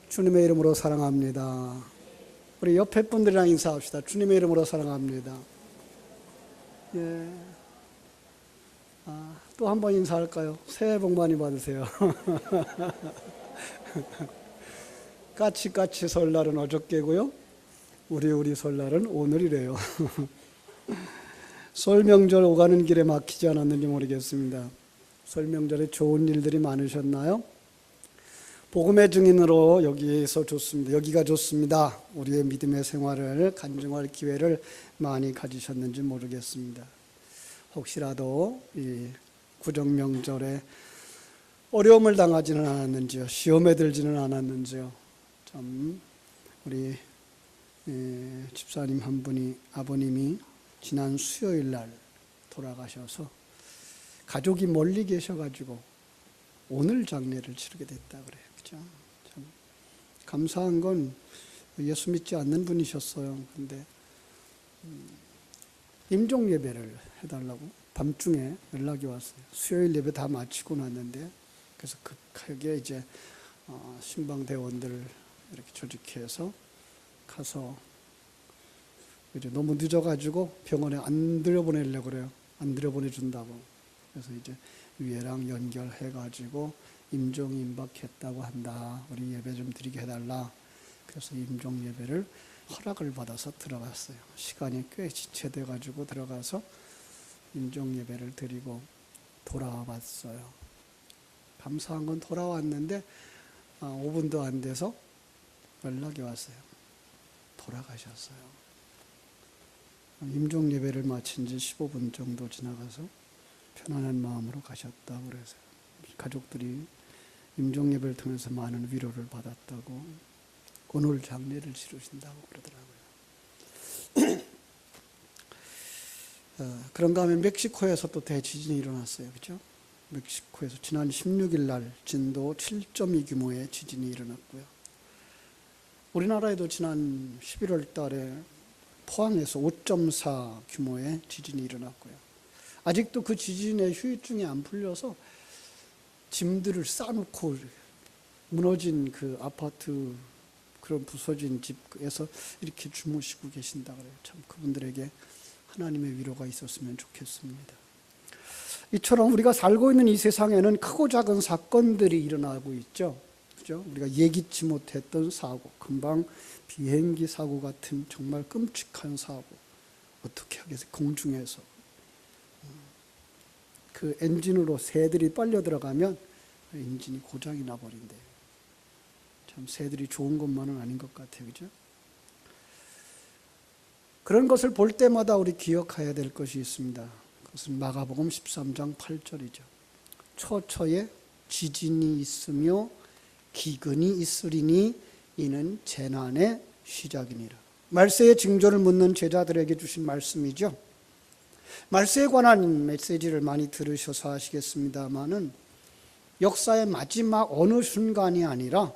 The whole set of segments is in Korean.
주님의 이름으로 사랑합니다. 우리 옆에 분들이랑 인사합시다. 주님의 이름으로 사랑합니다. 예. 또 한 번 인사할까요? 새해 복 많이 받으세요. 까치 설날은 어저께고요. 우리 설날은 오늘이래요. 설 명절 오가는 길에 막히지 않았는지 모르겠습니다. 설 명절에 좋은 일들이 많으셨나요? 복음의 증인으로 여기가 좋습니다. 우리의 믿음의 생활을 간증할 기회를 많이 가지셨는지 모르겠습니다. 혹시라도 이 구정 명절에 어려움을 당하지는 않았는지요, 시험에 들지는 않았는지요. 참 우리 집사님 한 분이, 아버님이 지난 수요일 날 돌아가셔서 가족이 멀리 계셔가지고 오늘 장례를 치르게 됐다 그래요. 그죠? 참 감사한 건 예수 믿지 않는 분이셨어요. 근데 임종 예배를 해달라고 밤중에 연락이 왔어요. 수요일 예배 다 마치고 났는데, 그래서 급하게 이제 신방대원들 이렇게 조직해서 가서 이제 너무 늦어가지고 병원에 안 들여보내려고 그래요. 안 들여보내준다고. 그래서 이제 위에랑 연결해가지고 임종이 임박했다고 한다. 우리 예배 좀 드리게 해달라. 그래서 임종 예배를 허락을 받아서 들어갔어요. 시간이 꽤 지체돼가지고 들어가서 임종 예배를 드리고 돌아와 봤어요. 감사한 건 돌아왔는데 5분도 안 돼서 연락이 왔어요. 돌아가셨어요. 임종 예배를 마친 지 15분 정도 지나가서 편안한 마음으로 가셨다고 그래서 가족들이 임종 예배를 통해서 많은 위로를 받았다고 오늘 장례를 치르신다고 그러더라고요. 그런가 하면 멕시코에서 또 대지진이 일어났어요. 그렇죠? 멕시코에서 지난 16일 날 진도 7.2 규모의 지진이 일어났고요. 우리나라에도 지난 11월 달에 포항에서 5.4 규모의 지진이 일어났고요. 아직도 그 지진의 후유증이 안 풀려서 짐들을 싸놓고 무너진 그 아파트, 그런 부서진 집에서 이렇게 주무시고 계신다 그래요. 참 그분들에게 하나님의 위로가 있었으면 좋겠습니다. 이처럼 우리가 살고 있는 이 세상에는 크고 작은 사건들이 일어나고 있죠. 그죠? 우리가 예기치 못했던 사고, 금방 비행기 사고 같은 정말 끔찍한 사고, 어떻게 하겠어요? 공중에서 그 엔진으로 새들이 빨려 들어가면 엔진이 고장이 나버린대요. 참 새들이 좋은 것만은 아닌 것 같아요. 그죠? 그런 것을 볼 때마다 우리 기억해야 될 것이 있습니다. 그것은 마가복음 13장 8절이죠. 초초에 지진이 있으며 기근이 있으리니 이는 재난의 시작이니라. 말세의 징조를 묻는 제자들에게 주신 말씀이죠. 말세에 관한 메시지를 많이 들으셔서 아시겠습니다마는 역사의 마지막 어느 순간이 아니라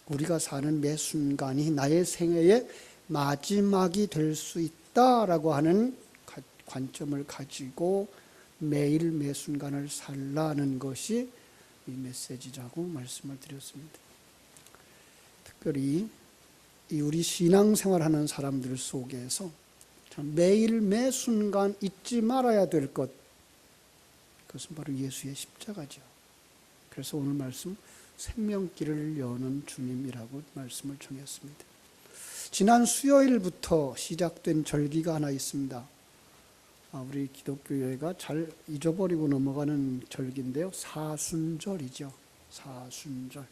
우리가 사는 매 순간이 나의 생애의 마지막이 될 수 있다라고 하는 관점을 가지고 매일 매 순간을 살라는 것이 이 메시지라고 말씀을 드렸습니다. 특별히 우리 신앙생활하는 사람들 속에서 매일 매 순간 잊지 말아야 될 것, 그것은 바로 예수의 십자가죠. 그래서 오늘 말씀 생명길을 여는 주님이라고 말씀을 정했습니다. 지난 수요일부터 시작된 절기가 하나 있습니다. 우리 기독교회가 잘 잊어버리고 넘어가는 절기인데요. 사순절이죠. 사순절.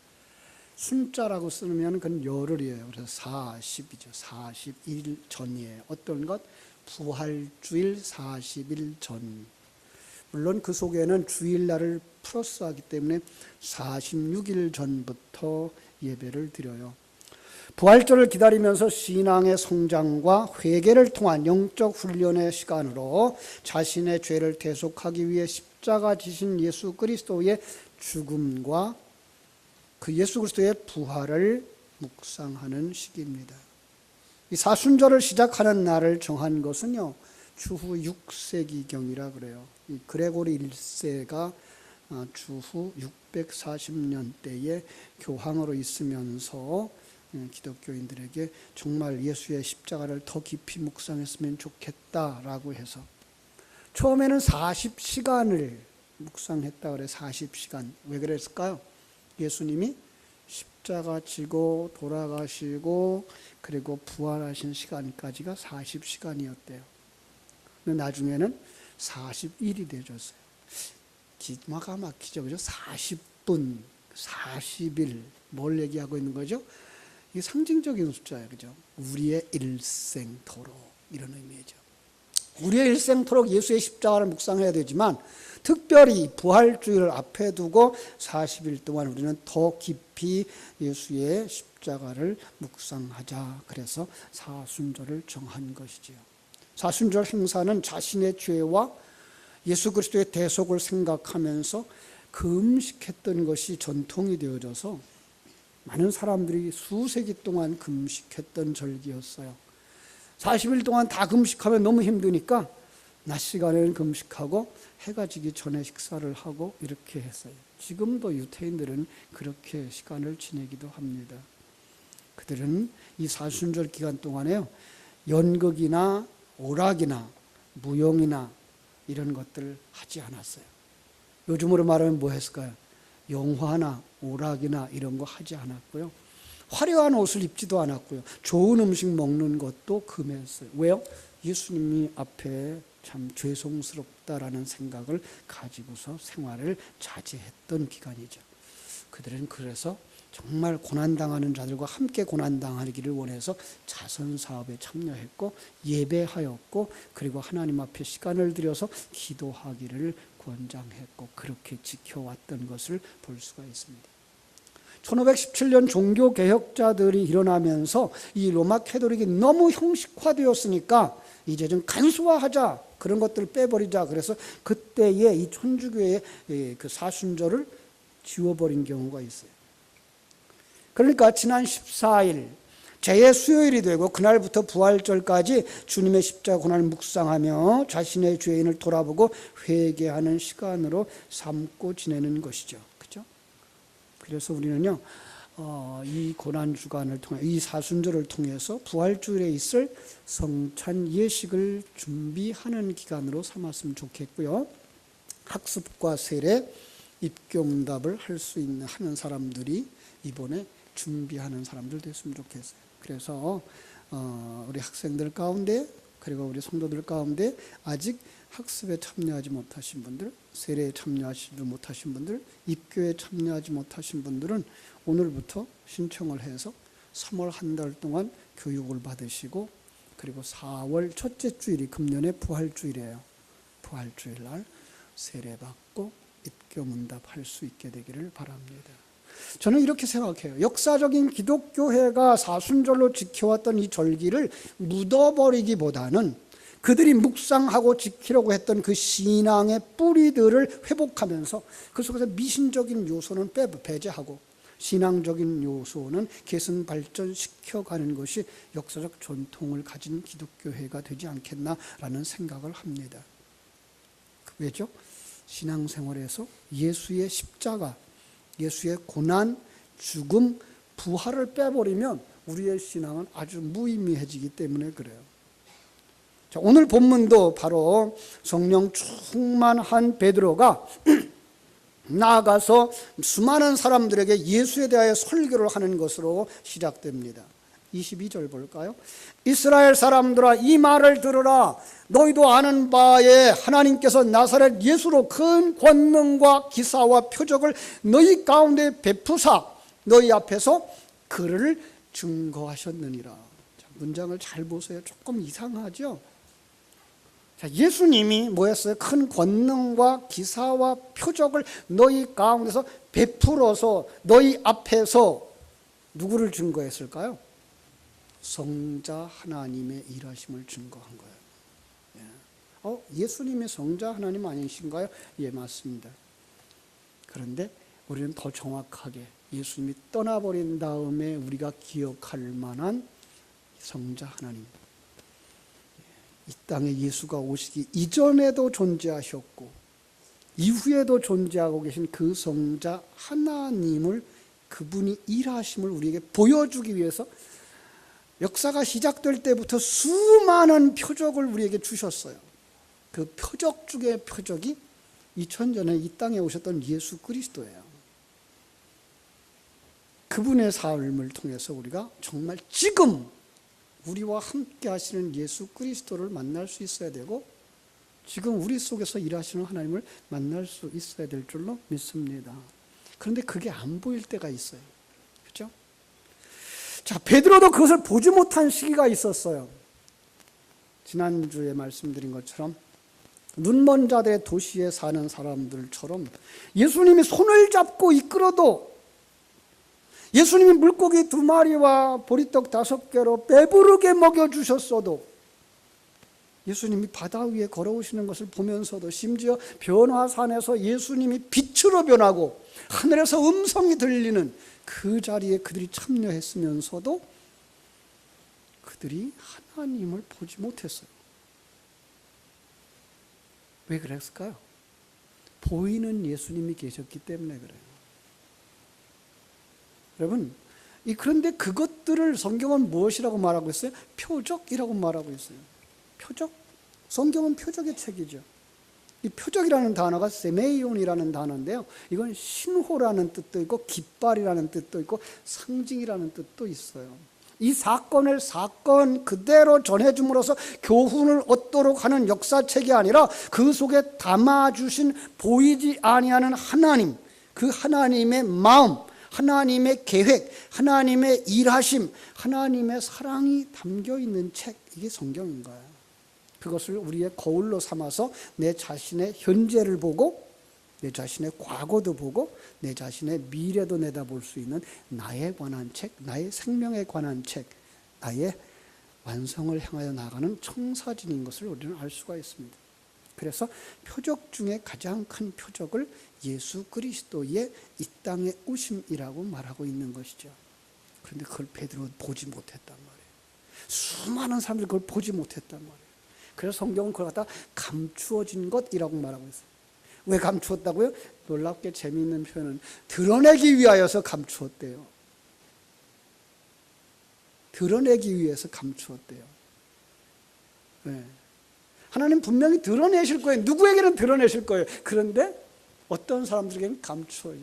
순자라고 쓰면 그건 열흘이에요. 그래서 40이죠. 40일 전이에요. 어떤 것? 부활주일 40일 전. 물론 그 속에는 주일날을 플러스하기 때문에 46일 전부터 예배를 드려요. 부활절을 기다리면서 신앙의 성장과 회개를 통한 영적 훈련의 시간으로 자신의 죄를 대속하기 위해 십자가 지신 예수 그리스도의 죽음과 그 예수 그리스도의 부활을 묵상하는 시기입니다. 이 사순절을 시작하는 날을 정한 것은요, 주후 6세기경이라 그래요. 이 그레고리 1세가 주후 640년대에 교황으로 있으면서 기독교인들에게 정말 예수의 십자가를 더 깊이 묵상했으면 좋겠다라고 해서 처음에는 40시간을 묵상했다 그래. 40시간. 왜 그랬을까요? 예수님이 십자가 지고 돌아가시고 그리고 부활하신 시간까지가 40시간이었대요. 근데 나중에는 40일이 되어졌어요. 기가 막히죠. 그죠? 40분, 40일. 뭘 얘기하고 있는 거죠? 이게 상징적인 숫자예요. 그죠? 우리의 일생토록. 이런 의미죠. 우리의 일생토록 예수의 십자가를 묵상해야 되지만 특별히 부활주의를 앞에 두고 40일 동안 우리는 더 깊이 예수의 십자가를 묵상하자. 그래서 사순절을 정한 것이지요. 사순절 행사는 자신의 죄와 예수 그리스도의 대속을 생각하면서 금식했던 것이 전통이 되어져서 많은 사람들이 수세기 동안 금식했던 절기였어요. 40일 동안 다 금식하면 너무 힘드니까 낮 시간에는 금식하고 해가 지기 전에 식사를 하고 이렇게 했어요. 지금도 유태인들은 그렇게 시간을 지내기도 합니다. 그들은 이 사순절 기간 동안에요, 연극이나 오락이나 무용이나 이런 것들을 하지 않았어요. 요즘으로 말하면 뭐 했을까요? 영화나 오락이나 이런 거 하지 않았고요. 화려한 옷을 입지도 않았고요. 좋은 음식 먹는 것도 금했어요. 왜요? 예수님이 앞에 참 죄송스럽다라는 생각을 가지고서 생활을 자제했던 기간이죠. 그들은 그래서 정말 고난당하는 자들과 함께 고난당하기를 원해서 자선사업에 참여했고 예배하였고 그리고 하나님 앞에 시간을 들여서 기도하기를 권장했고 그렇게 지켜왔던 것을 볼 수가 있습니다. 1517년 종교개혁자들이 일어나면서 이 로마 캐톨릭이 너무 형식화되었으니까 이제 좀 간소화하자, 그런 것들을 빼버리자. 그래서 그때에 이 천주교의 그 사순절을 지워버린 경우가 있어요. 그러니까 지난 14일 재의 수요일이 되고 그날부터 부활절까지 주님의 십자가 고난을 묵상하며 자신의 죄인을 돌아보고 회개하는 시간으로 삼고 지내는 것이죠. 그렇죠? 그래서 우리는요, 이 고난 주간을 통해 이 사순절을 통해서 부활주일에 있을 성찬 예식을 준비하는 기간으로 삼았으면 좋겠고요. 학습과 세례, 입교응답을 할 수 있는 하는 사람들이 이번에 준비하는 사람들 됐으면 좋겠어요. 그래서 우리 학생들 가운데 그리고 우리 성도들 가운데 아직 학습에 참여하지 못하신 분들, 세례에 참여하지 못하신 분들, 입교에 참여하지 못하신 분들은 오늘부터 신청을 해서 3월 한 달 동안 교육을 받으시고 그리고 4월 첫째 주일이 금년의 부활주일이에요. 부활주일 날 세례받고 입교문답할 수 있게 되기를 바랍니다. 저는 이렇게 생각해요. 역사적인 기독교회가 사순절로 지켜왔던 이 절기를 묻어버리기보다는 그들이 묵상하고 지키려고 했던 그 신앙의 뿌리들을 회복하면서 그 속에서 미신적인 요소는 배제하고 신앙적인 요소는 개선 발전시켜가는 것이 역사적 전통을 가진 기독교회가 되지 않겠나라는 생각을 합니다. 왜죠? 신앙생활에서 예수의 십자가, 예수의 고난, 죽음, 부활을 빼버리면 우리의 신앙은 아주 무의미해지기 때문에 그래요. 자, 오늘 본문도 바로 성령 충만한 베드로가 나아가서 수많은 사람들에게 예수에 대하여 설교를 하는 것으로 시작됩니다. 22절 볼까요? 이스라엘 사람들아 이 말을 들으라. 너희도 아는 바에 하나님께서 나사렛 예수로 큰 권능과 기사와 표적을 너희 가운데 베푸사 너희 앞에서 그를 증거하셨느니라. 자, 문장을 잘 보세요. 조금 이상하죠? 자, 예수님이 뭐였어요? 큰 권능과 기사와 표적을 너희 가운데서 베풀어서 너희 앞에서 누구를 증거했을까요? 성자 하나님의 일하심을 증거한 거예요. 예수님이 성자 하나님 아니신가요? 예, 맞습니다. 그런데 우리는 더 정확하게 예수님이 떠나버린 다음에 우리가 기억할 만한 성자 하나님, 이 땅에 예수가 오시기 이전에도 존재하셨고 이후에도 존재하고 계신 그 성자 하나님을, 그분이 일하심을 우리에게 보여주기 위해서 역사가 시작될 때부터 수많은 표적을 우리에게 주셨어요. 그 표적 중의 표적이 2000년에 이 땅에 오셨던 예수 그리스도예요. 그분의 삶을 통해서 우리가 정말 지금 우리와 함께 하시는 예수 그리스도를 만날 수 있어야 되고, 지금 우리 속에서 일하시는 하나님을 만날 수 있어야 될 줄로 믿습니다. 그런데 그게 안 보일 때가 있어요. 그렇죠? 자, 베드로도 그것을 보지 못한 시기가 있었어요. 지난주에 말씀드린 것처럼 눈먼 자들의 도시에 사는 사람들처럼 예수님이 손을 잡고 이끌어도, 예수님이 물고기 2마리와 보리떡 5개로 배부르게 먹여주셨어도, 예수님이 바다 위에 걸어오시는 것을 보면서도, 심지어 변화산에서 예수님이 빛으로 변하고 하늘에서 음성이 들리는 그 자리에 그들이 참여했으면서도 그들이 하나님을 보지 못했어요. 왜 그랬을까요? 보이는 예수님이 계셨기 때문에 그래요. 여러분, 그런데 그것들을 성경은 무엇이라고 말하고 있어요? 표적이라고 말하고 있어요. 표적? 성경은 표적의 책이죠. 이 표적이라는 단어가 세메이온이라는 단어인데요, 이건 신호라는 뜻도 있고 깃발이라는 뜻도 있고 상징이라는 뜻도 있어요. 이 사건을 사건 그대로 전해줌으로써 교훈을 얻도록 하는 역사책이 아니라 그 속에 담아주신 보이지 아니하는 하나님, 그 하나님의 마음, 하나님의 계획, 하나님의 일하심, 하나님의 사랑이 담겨있는 책, 이게 성경인 거예요. 그것을 우리의 거울로 삼아서 내 자신의 현재를 보고, 내 자신의 과거도 보고, 내 자신의 미래도 내다볼 수 있는 나에 관한 책, 나의 생명에 관한 책, 나의 완성을 향하여 나가는 청사진인 것을 우리는 알 수가 있습니다. 그래서 표적 중에 가장 큰 표적을 예수 그리스도의 이 땅에 오심이라고 말하고 있는 것이죠. 그런데 그걸 베드로는 보지 못했단 말이에요. 수많은 사람들이 그걸 보지 못했단 말이에요. 그래서 성경은 그걸 갖다 감추어진 것이라고 말하고 있어요. 왜 감추었다고요? 놀랍게 재미있는 표현은 드러내기 위하여서 감추었대요. 드러내기 위해서 감추었대요. 네. 하나님 분명히 드러내실 거예요. 누구에게는 드러내실 거예요. 그런데 어떤 사람들에게는 감추어요.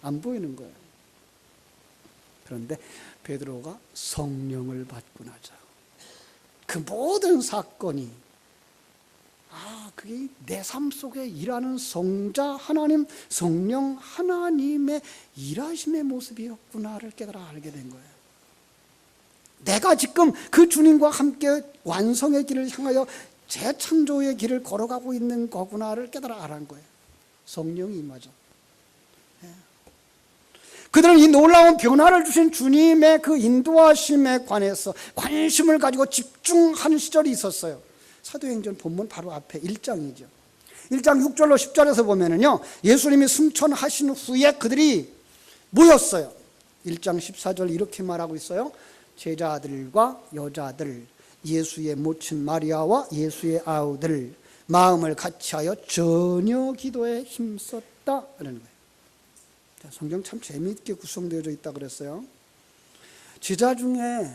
안 보이는 거예요. 그런데 베드로가 성령을 받고 나자 그 모든 사건이, 그게 내 삶 속에 일하는 성자 하나님, 성령 하나님의 일하심의 모습이었구나를 깨달아 알게 된 거예요. 내가 지금 그 주님과 함께 완성의 길을 향하여 재창조의 길을 걸어가고 있는 거구나를 깨달아 알은 거예요. 성령이 임하죠. 그들은 이 놀라운 변화를 주신 주님의 그 인도하심에 관해서 관심을 가지고 집중하는 시절이 있었어요. 사도행전 본문 바로 앞에 1장이죠. 1장 6절로 10절에서 보면은요, 예수님이 승천하신 후에 그들이 모였어요. 1장 14절 이렇게 말하고 있어요. 제자들과 여자들, 예수의 모친 마리아와 예수의 아우들, 마음을 같이하여 전혀 기도에 힘썼다. 이러는 거예요. 성경 참 재미있게 구성되어 있다 그랬어요. 제자 중에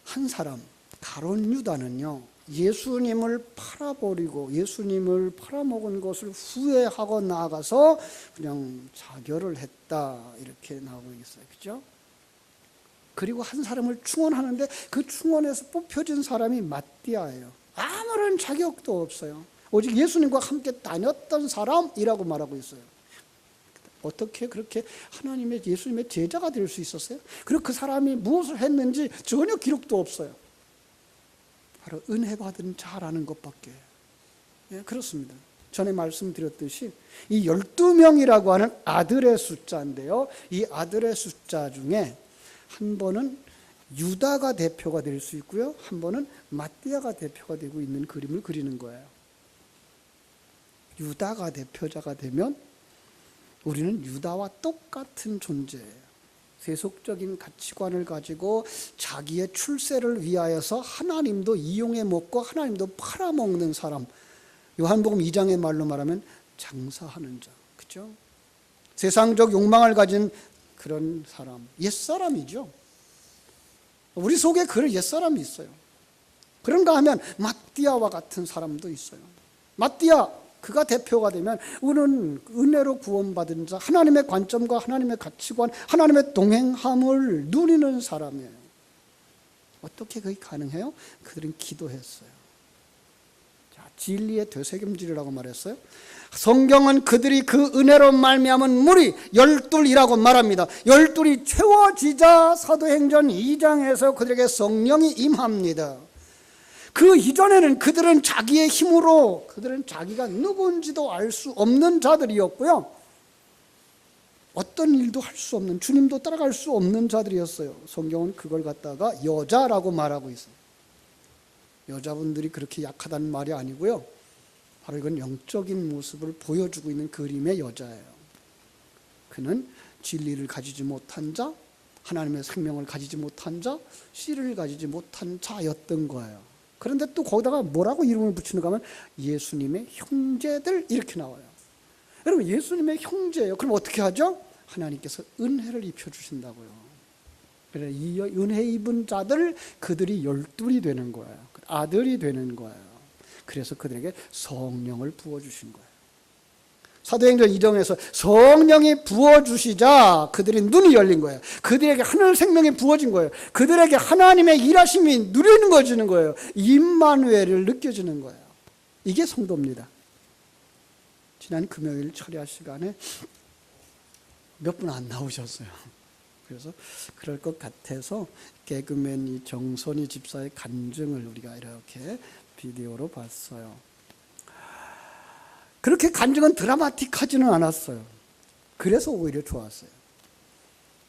한 사람, 가룟 유다는요, 예수님을 팔아버리고 예수님을 팔아먹은 것을 후회하고 나아가서 그냥 자결을 했다, 이렇게 나오고 있어요. 그죠? 그리고 한 사람을 충원하는데 그 충원에서 뽑혀진 사람이 마띠아예요. 아무런 자격도 없어요. 오직 예수님과 함께 다녔던 사람이라고 말하고 있어요. 어떻게 그렇게 하나님의, 예수님의 제자가 될 수 있었어요? 그리고 그 사람이 무엇을 했는지 전혀 기록도 없어요. 바로 은혜 받은 자라는 것밖에. 예, 그렇습니다. 전에 말씀드렸듯이 이 12명이라고 하는 아들의 숫자인데요, 이 아들의 숫자 중에 한 번은 유다가 대표가 될 수 있고요, 한 번은 마띠아가 대표가 되고 있는 그림을 그리는 거예요. 유다가 대표자가 되면 우리는 유다와 똑같은 존재예요. 세속적인 가치관을 가지고 자기의 출세를 위하여서 하나님도 이용해 먹고 하나님도 팔아먹는 사람. 요한복음 2장의 말로 말하면 장사하는 자, 그죠? 세상적 욕망을 가진 그런 사람, 옛사람이죠. 우리 속에 그런 옛사람이 있어요. 그런가 하면 마띠아와 같은 사람도 있어요. 마띠아, 그가 대표가 되면 우리는 은혜로 구원받은 자, 하나님의 관점과 하나님의 가치관, 하나님의 동행함을 누리는 사람이에요. 어떻게 그게 가능해요? 그들은 기도했어요. 자, 진리의 되새김질이라고 말했어요. 성경은 그들이 그 은혜로 말미암은 무리 12이라고 말합니다. 12이 채워지자 사도행전 2장에서 그들에게 성령이 임합니다. 그 이전에는 그들은 자기의 힘으로, 그들은 자기가 누구인지도 알 수 없는 자들이었고요. 어떤 일도 할 수 없는, 주님도 따라갈 수 없는 자들이었어요. 성경은 그걸 갖다가 여자라고 말하고 있어요. 여자분들이 그렇게 약하다는 말이 아니고요. 바로 이건 영적인 모습을 보여주고 있는 그림의 여자예요. 그는 진리를 가지지 못한 자, 하나님의 생명을 가지지 못한 자, 씨를 가지지 못한 자였던 거예요. 그런데 또 거기다가 뭐라고 이름을 붙이는가 하면 예수님의 형제들 이렇게 나와요. 여러분, 예수님의 형제예요. 그럼 어떻게 하죠? 하나님께서 은혜를 입혀주신다고요. 그래서 이 은혜 입은 자들, 그들이 12이 되는 거예요. 아들이 되는 거예요. 그래서 그들에게 성령을 부어주신 거예요. 사도행전 2장에서 성령이 부어주시자 그들의 눈이 열린 거예요. 그들에게 하늘 생명이 부어진 거예요. 그들에게 하나님의 일하심이 누리는 거예요. 임마누엘을 느껴지는 거예요. 이게 성도입니다. 지난 금요일 철야 시간에 몇 분 안 나오셨어요. 그래서 그럴 것 같아서 개그맨 이 정선희 집사의 간증을 우리가 이렇게 비디오로 봤어요. 그렇게 간증은 드라마틱하지는 않았어요. 그래서 오히려 좋았어요.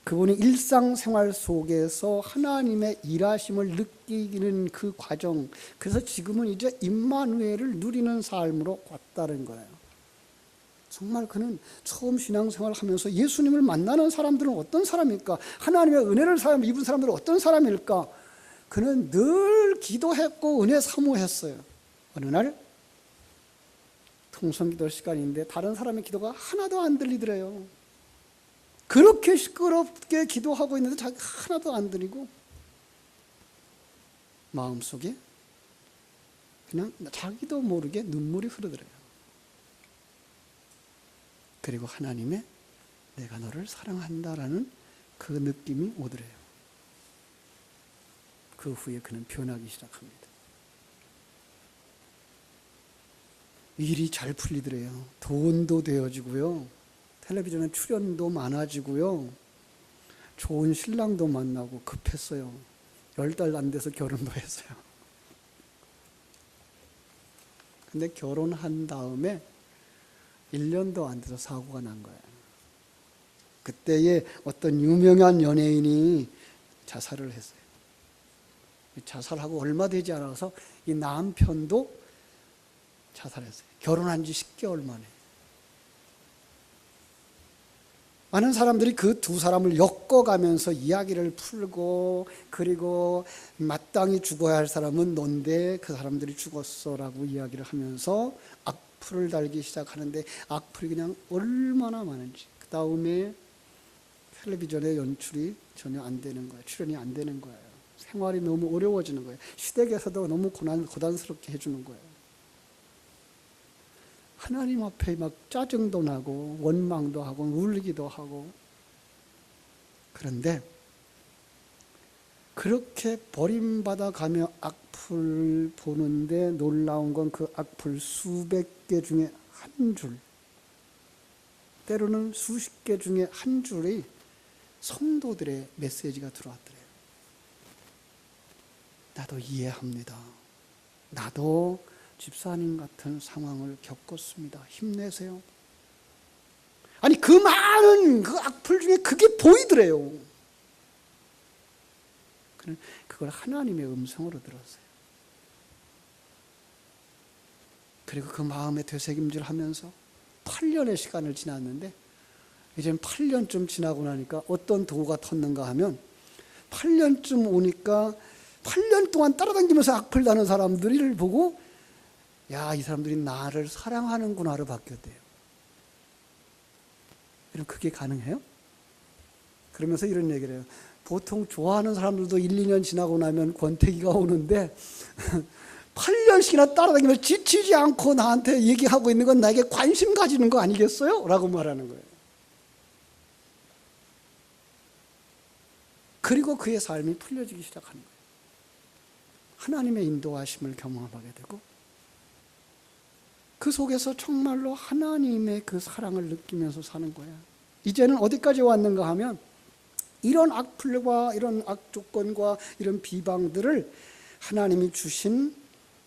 그분이 일상생활 속에서 하나님의 일하심을 느끼는 그 과정, 그래서 지금은 이제 임마누엘을 누리는 삶으로 왔다는 거예요. 정말 그는 처음 신앙생활을 하면서 예수님을 만나는 사람들은 어떤 사람일까? 하나님의 은혜를 입은 사람들은 어떤 사람일까? 그는 늘 기도했고 은혜 사모했어요. 어느 날 통성기도 시간인데 다른 사람의 기도가 하나도 안 들리더래요. 그렇게 시끄럽게 기도하고 있는데 자기가 하나도 안 들리고 마음속에 그냥 자기도 모르게 눈물이 흐르더래요. 그리고 하나님의 내가 너를 사랑한다라는 그 느낌이 오더래요. 그 후에 그는 변하기 시작합니다. 일이 잘 풀리더래요. 돈도 되어지고요. 텔레비전에 출연도 많아지고요. 좋은 신랑도 만나고 급했어요. 10달 안 돼서 결혼도 했어요. 근데 결혼한 다음에 1년도 안 돼서 사고가 난 거예요. 그때에 어떤 유명한 연예인이 자살을 했어요. 자살하고 얼마 되지 않아서 이 남편도 자살했어요. 결혼한 지 10개월 만에. 많은 사람들이 그 두 사람을 엮어가면서 이야기를 풀고, 그리고 마땅히 죽어야 할 사람은 넌데 그 사람들이 죽었어라고 이야기를 하면서 악플을 달기 시작하는데 악플이 그냥 얼마나 많은지. 그 다음에 텔레비전의 연출이 전혀 안 되는 거예요. 출연이 안 되는 거예요. 생활이 너무 어려워지는 거예요. 시댁에서도 너무 고단스럽게 해주는 거예요. 하나님 앞에 막 짜증도 나고 원망도 하고 울기도 하고. 그런데 그렇게 버림받아 가며 악플 보는데 놀라운 건 그 악플 수백 개 중에 한 줄, 때로는 수십 개 중에 한 줄이 성도들의 메시지가 들어왔더래요. 나도 이해합니다. 나도 집사님 같은 상황을 겪었습니다. 힘내세요. 아니, 그 많은 그 악플 중에 그게 보이더래요. 그걸 하나님의 음성으로 들었어요. 그리고 그 마음에 되새김질 하면서 8년의 시간을 지났는데, 이제는 8년쯤 지나고 나니까 어떤 도가 텄는가 하면 8년쯤 오니까 8년 동안 따라다니면서 악플 다는 사람들을 보고 야, 이 사람들이 나를 사랑하는구나로 바뀌었대요. 여러분, 그게 가능해요? 그러면서 이런 얘기를 해요. 보통 좋아하는 사람들도 1, 2년 지나고 나면 권태기가 오는데 8년씩이나 따라다니면서 지치지 않고 나한테 얘기하고 있는 건 나에게 관심 가지는 거 아니겠어요? 라고 말하는 거예요. 그리고 그의 삶이 풀려지기 시작하는 거예요. 하나님의 인도하심을 경험하게 되고 그 속에서 정말로 하나님의 그 사랑을 느끼면서 사는 거예요. 이제는 어디까지 왔는가 하면 이런 악플과 이런 악조건과 이런 비방들을 하나님이 주신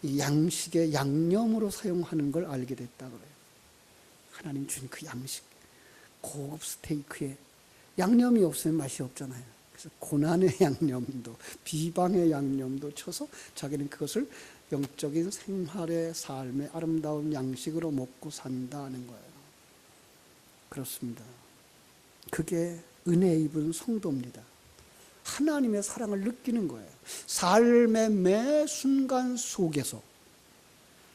이 양식의 양념으로 사용하는 걸 알게 됐다 그래요. 하나님 준 그 양식, 고급 스테이크에 양념이 없으면 맛이 없잖아요. 그래서 고난의 양념도 비방의 양념도 쳐서 자기는 그것을 영적인 생활의 삶의 아름다운 양식으로 먹고 산다는 거예요. 그렇습니다. 그게 은혜 입은 성도입니다. 하나님의 사랑을 느끼는 거예요. 삶의 매 순간 속에서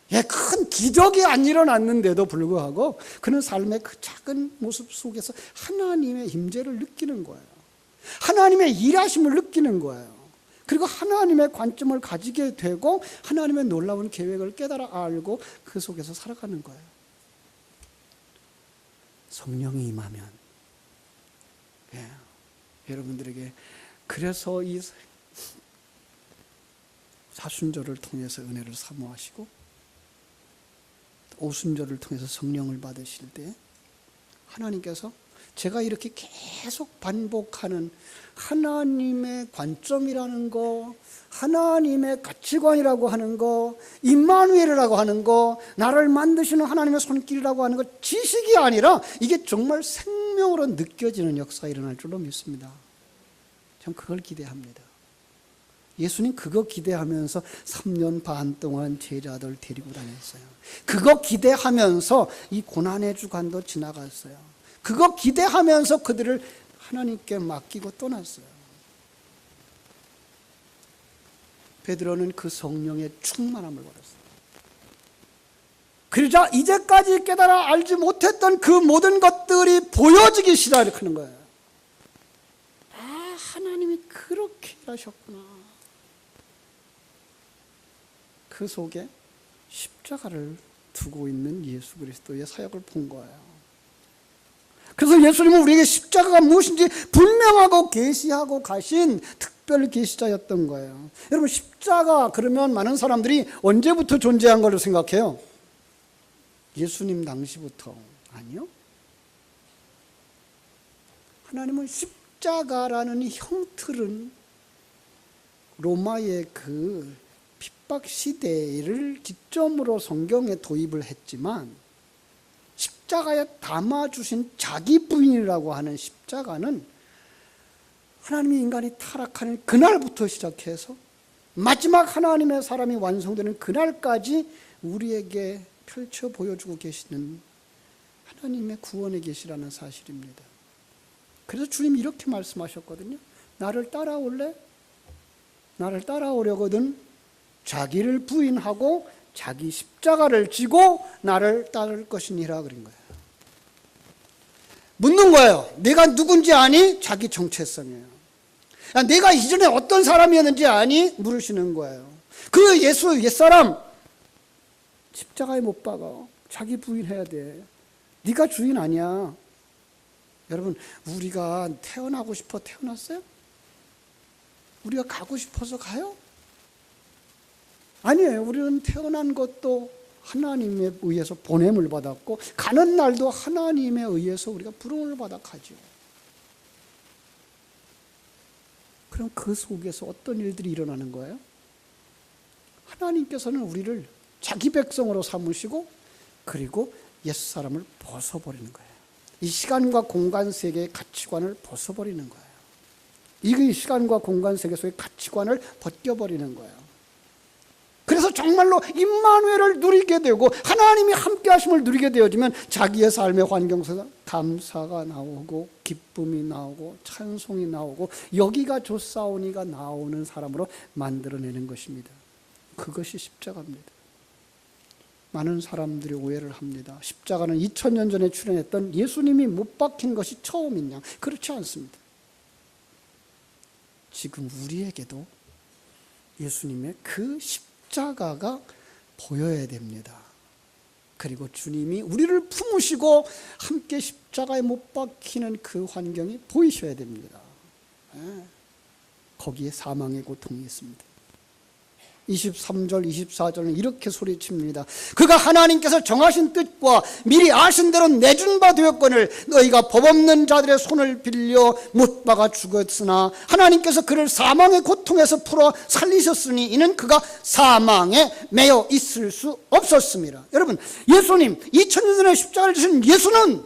큰 기적이 안 일어났는데도 불구하고 그는 삶의 그 작은 모습 속에서 하나님의 임재를 느끼는 거예요. 하나님의 일하심을 느끼는 거예요. 그리고 하나님의 관점을 가지게 되고 하나님의 놀라운 계획을 깨달아 알고 그 속에서 살아가는 거예요. 성령이 임하면 여러분들에게 그래서 이 사순절을 통해서 은혜를 사모하시고 오순절을 통해서 성령을 받으실 때 하나님께서 제가 이렇게 계속 반복하는 하나님의 관점이라는 거, 하나님의 가치관이라고 하는 거, 임마누엘이라고 하는 거, 나를 만드시는 하나님의 손길이라고 하는 거, 지식이 아니라 이게 정말 생명으로 느껴지는 역사가 일어날 줄로 믿습니다. 전 그걸 기대합니다. 예수님 그거 기대하면서 3년 반 동안 제자들 데리고 다녔어요. 그거 기대하면서 이 고난의 주간도 지나갔어요. 그거 기대하면서 그들을 하나님께 맡기고 떠났어요. 베드로는 그 성령의 충만함을 받았어요. 그러자 이제까지 깨달아 알지 못했던 그 모든 것들이 보여지기 시작하는 거예요. 아, 하나님이 그렇게 일하셨구나. 그 속에 십자가를 두고 있는 예수 그리스도의 사역을 본 거예요. 그래서 예수님은 우리에게 십자가가 무엇인지 분명하고 계시하고 가신 특별 계시자였던 거예요. 여러분, 십자가 그러면 많은 사람들이 언제부터 존재한 걸로 생각해요? 예수님 당시부터. 아니요. 하나님은 십자가라는 형틀은 로마의 그 핍박 시대를 기점으로 성경에 도입을 했지만 십자가에 담아주신 자기 부인이라고 하는 십자가는 하나님이 인간이 타락하는 그날부터 시작해서 마지막 하나님의 사람이 완성되는 그날까지 우리에게 펼쳐 보여주고 계시는 하나님의 구원의 계시라는 사실입니다. 그래서 주님이 이렇게 말씀하셨거든요. 나를 따라올래? 나를 따라오려거든 자기를 부인하고 자기 십자가를 지고 나를 따를 것이니라 그런 거예요. 묻는 거예요. 내가 누군지 아니? 자기 정체성이에요. 내가 이전에 어떤 사람이었는지 아니? 물으시는 거예요. 그 예수 옛사람 십자가에 못 박아. 자기 부인해야 돼. 네가 주인 아니야. 여러분, 우리가 태어나고 싶어 태어났어요? 우리가 가고 싶어서 가요? 아니에요. 우리는 태어난 것도 하나님에 의해서 보냄을 받았고 가는 날도 하나님에 의해서 우리가 부름을 받아 가죠. 그럼 그 속에서 어떤 일들이 일어나는 거예요? 하나님께서는 우리를 자기 백성으로 삼으시고 그리고 옛사람을 벗어버리는 거예요. 이 시간과 공간 세계의 가치관을 벗어버리는 거예요. 이 시간과 공간 세계 속의 가치관을 벗겨버리는 거예요. 그래서 정말로 임마누엘을 누리게 되고 하나님이 함께 하심을 누리게 되어지면 자기의 삶의 환경 속에서 감사가 나오고 기쁨이 나오고 찬송이 나오고 여기가 좋사오니가 나오는 사람으로 만들어내는 것입니다. 그것이 십자가입니다. 많은 사람들이 오해를 합니다. 십자가는 2000년 전에 출현했던 예수님이 못 박힌 것이 처음인 양. 그렇지 않습니다. 지금 우리에게도 예수님의 그 십자가가 보여야 됩니다. 그리고 주님이 우리를 품으시고 함께 십자가에 못 박히는 그 환경이 보이셔야 됩니다. 거기에 사망의 고통이 있습니다. 23절, 24절은 이렇게 소리칩니다. 그가 하나님께서 정하신 뜻과 미리 아신 대로 내준 바 되었거늘 너희가 법 없는 자들의 손을 빌려 못 박아 죽었으나 하나님께서 그를 사망의 고통에서 풀어 살리셨으니 이는 그가 사망에 매여 있을 수 없었습니다. 여러분, 예수님 2000년 전에 십자가를 지신 예수는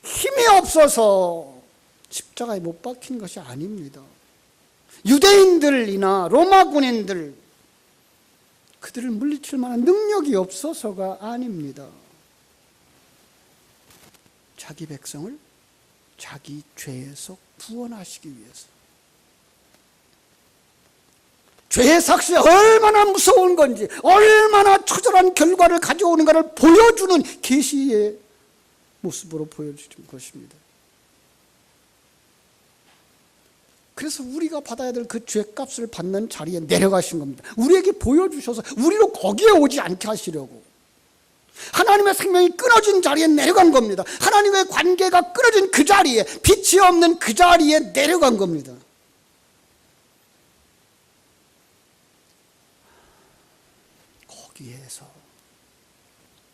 힘이 없어서 십자가에 못 박힌 것이 아닙니다. 유대인들이나 로마 군인들 그들을 물리칠 만한 능력이 없어서가 아닙니다. 자기 백성을 자기 죄에서 구원하시기 위해서. 죄의 삭시가 얼마나 무서운 건지, 얼마나 처절한 결과를 가져오는가를 보여주는 계시의 모습으로 보여주는 것입니다. 그래서 우리가 받아야 될 그 죄값을 받는 자리에 내려가신 겁니다. 우리에게 보여주셔서 우리로 거기에 오지 않게 하시려고. 하나님의 생명이 끊어진 자리에 내려간 겁니다. 하나님의 관계가 끊어진 그 자리에, 빛이 없는 그 자리에 내려간 겁니다.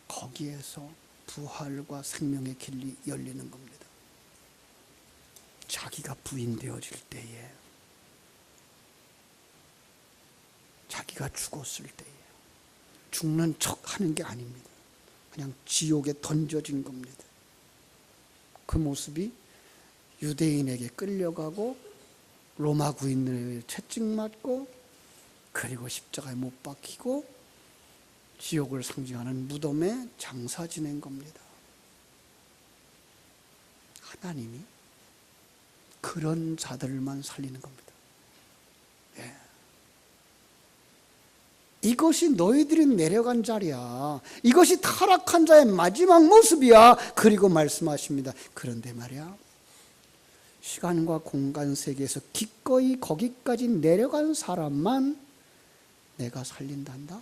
거기에서 부활과 생명의 길이 열리는 겁니다. 자기가 부인 되어질 때에, 자기가 죽었을 때에 죽는 척 하는 게 아닙니다. 그냥 지옥에 던져진 겁니다. 그 모습이 유대인에게 끌려가고 로마 구인들에게 채찍맞고 그리고 십자가에 못 박히고 지옥을 상징하는 무덤에 장사 지낸 겁니다. 하나님이 그런 자들만 살리는 겁니다. 예. 이것이 너희들이 내려간 자리야. 이것이 타락한 자의 마지막 모습이야. 그리고 말씀하십니다. 그런데 말이야, 시간과 공간 세계에서 기꺼이 거기까지 내려간 사람만 내가 살린단다.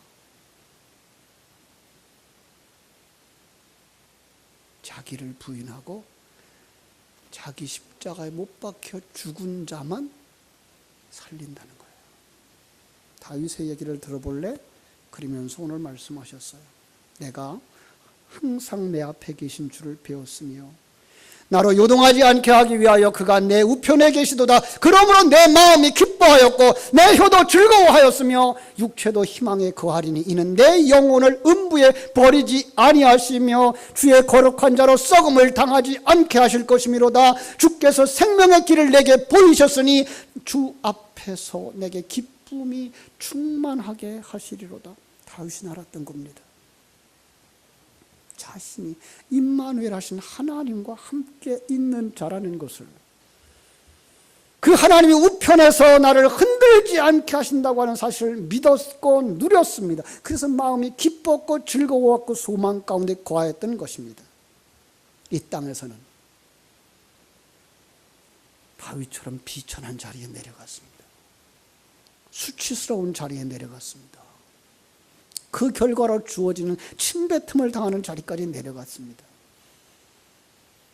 자기를 부인하고 자기 십자가에 못 박혀 죽은 자만 살린다는 거예요. 다윗의 얘기를 들어볼래? 그러면서 오늘 말씀하셨어요. 내가 항상 내 앞에 계신 줄을 배웠으며 나로 요동하지 않게 하기 위하여 그가 내 우편에 계시도다. 그러므로 내 마음이 기뻐하였고 내 혀도 즐거워하였으며 육체도 희망에 거하리니 이는 내 영혼을 음부에 버리지 아니하시며 주의 거룩한 자로 썩음을 당하지 않게 하실 것이미로다. 주께서 생명의 길을 내게 보이셨으니 주 앞에서 내게 기쁨이 충만하게 하시리로다. 다윗이 알았던 겁니다. 자신이 임마누엘 하신 하나님과 함께 있는 자라는 것을, 그 하나님이 우편에서 나를 흔들지 않게 하신다고 하는 사실을 믿었고 누렸습니다. 그래서 마음이 기뻤고 즐거웠고 소망 가운데 거하였던 것입니다. 이 땅에서는 다윗처럼 비천한 자리에 내려갔습니다. 수치스러운 자리에 내려갔습니다. 그 결과로 주어지는 침뱉음을 당하는 자리까지 내려갔습니다.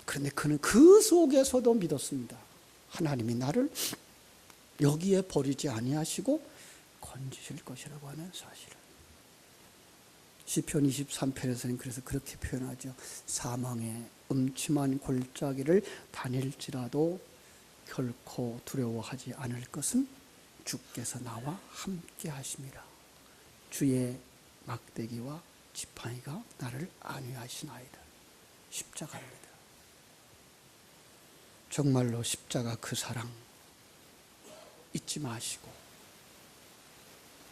그런데 그는 그 속에서도 믿었습니다. 하나님이 나를 여기에 버리지 아니하시고 건지실 것이라고 하는 사실을. 시편 23편에서는 그래서 그렇게 표현하죠. 사망의 음침한 골짜기를 다닐지라도 결코 두려워하지 않을 것은 주께서 나와 함께 하심이라. 주의 막대기와 지팡이가 나를 안위하시나이다. 십자가입니다. 정말로 십자가 그 사랑 잊지 마시고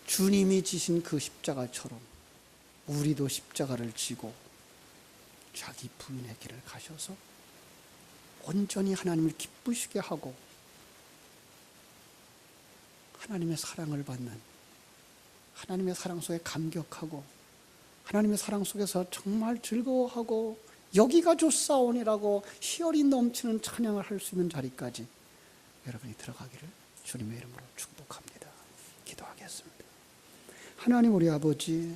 주님이 지신 그 십자가처럼 우리도 십자가를 지고 자기 부인의 길을 가셔서 온전히 하나님을 기쁘시게 하고 하나님의 사랑을 받는, 하나님의 사랑 속에 감격하고 하나님의 사랑 속에서 정말 즐거워하고 여기가 좋사온이라고 희열이 넘치는 찬양을 할 수 있는 자리까지 여러분이 들어가기를 주님의 이름으로 축복합니다. 기도하겠습니다. 하나님 우리 아버지,